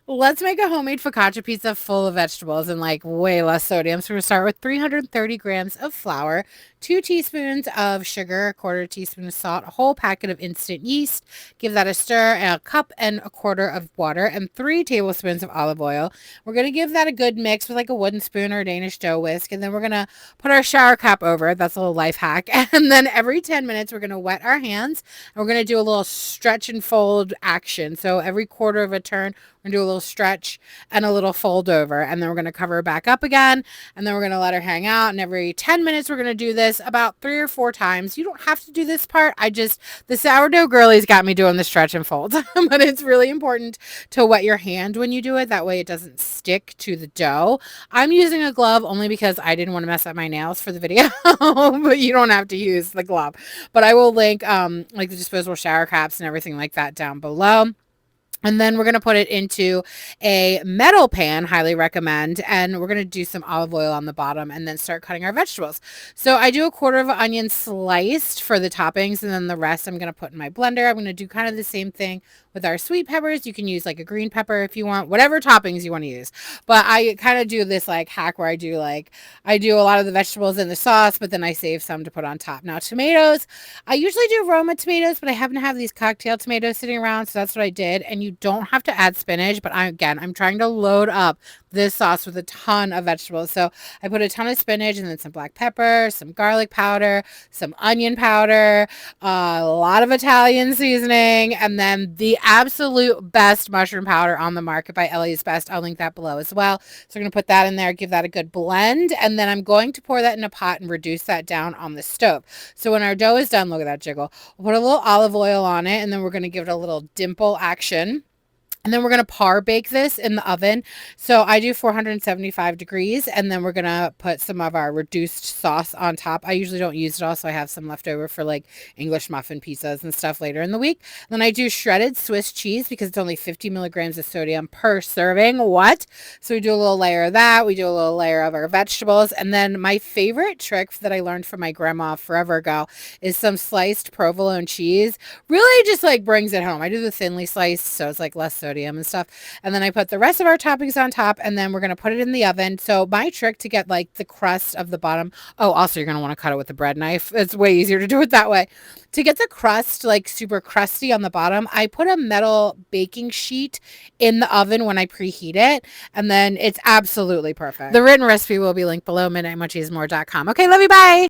Let's make a homemade focaccia pizza full of vegetables and like way less sodium. So we're gonna start with 330 grams of flour, 2 teaspoons of sugar, a quarter teaspoon of salt, a whole packet of instant yeast. Give that a stir, and a cup and a quarter of water, and 3 tablespoons of olive oil. We're gonna give that a good mix with like a wooden spoon or a Danish dough whisk, and then we're gonna put our shower cap over it. That's a little life hack. And then every 10 minutes, we're gonna wet our hands, and we're gonna do a little stretch and fold action. So every quarter of a turn, we're gonna do a little stretch and a little fold over, and then we're gonna cover it back up again, and then we're gonna let her hang out. And every 10 minutes, we're gonna do this about 3 or 4 times. You don't have to do this part. The sourdough girlies got me doing the stretch and fold, but it's really important to wet your hand when you do it. That way it doesn't stick to the dough. I'm using a glove only because I didn't want to mess up my nails for the video, but you don't have to use the glove. But I will link like the disposable shower caps and everything like that down below. And then we're going to put it into a metal pan, highly recommend. And we're going to do some olive oil on the bottom and then start cutting our vegetables. So I do a quarter of an onion sliced for the toppings. And then the rest I'm going to put in my blender. I'm going to do kind of the same thing with our sweet peppers. You can use like a green pepper if you want, whatever toppings you want to use. But I kind of do this like hack where I do a lot of the vegetables in the sauce, but then I save some to put on top. Now tomatoes, I usually do Roma tomatoes, but I happen to have these cocktail tomatoes sitting around. So that's what I did. And you don't have to add spinach, but I'm trying to load up this sauce with a ton of vegetables. So I put a ton of spinach and then some black pepper, some garlic powder, some onion powder, a lot of Italian seasoning, and then the absolute best mushroom powder on the market by Ellie's Best. I'll link that below as well. So I'm going to put that in there, give that a good blend, and then I'm going to pour that in a pot and reduce that down on the stove. So when our dough is done, look at that jiggle. We'll put a little olive oil on it, and then we're going to give it a little dimple action. And then we're going to par bake this in the oven. So I do 475 degrees, and then we're going to put some of our reduced sauce on top. I usually don't use it all, so I have some left over for like English muffin pizzas and stuff later in the week. Then I do shredded Swiss cheese because it's only 50 milligrams of sodium per serving. What? So we do a little layer of that. We do a little layer of our vegetables. And then my favorite trick that I learned from my grandma forever ago is some sliced provolone cheese. Really just like brings it home. I do the thinly sliced, so it's like less sodium and stuff. And then I put the rest of our toppings on top, and then we're going to put it in the oven. So my trick to get like the crust of the bottom. Oh, also you're going to want to cut it with a bread knife. It's way easier to do it that way. To get the crust like super crusty on the bottom, I put a metal baking sheet in the oven when I preheat it, and then it's absolutely perfect. The written recipe will be linked below, midnightmunchiesmore.com. Okay, love you, bye.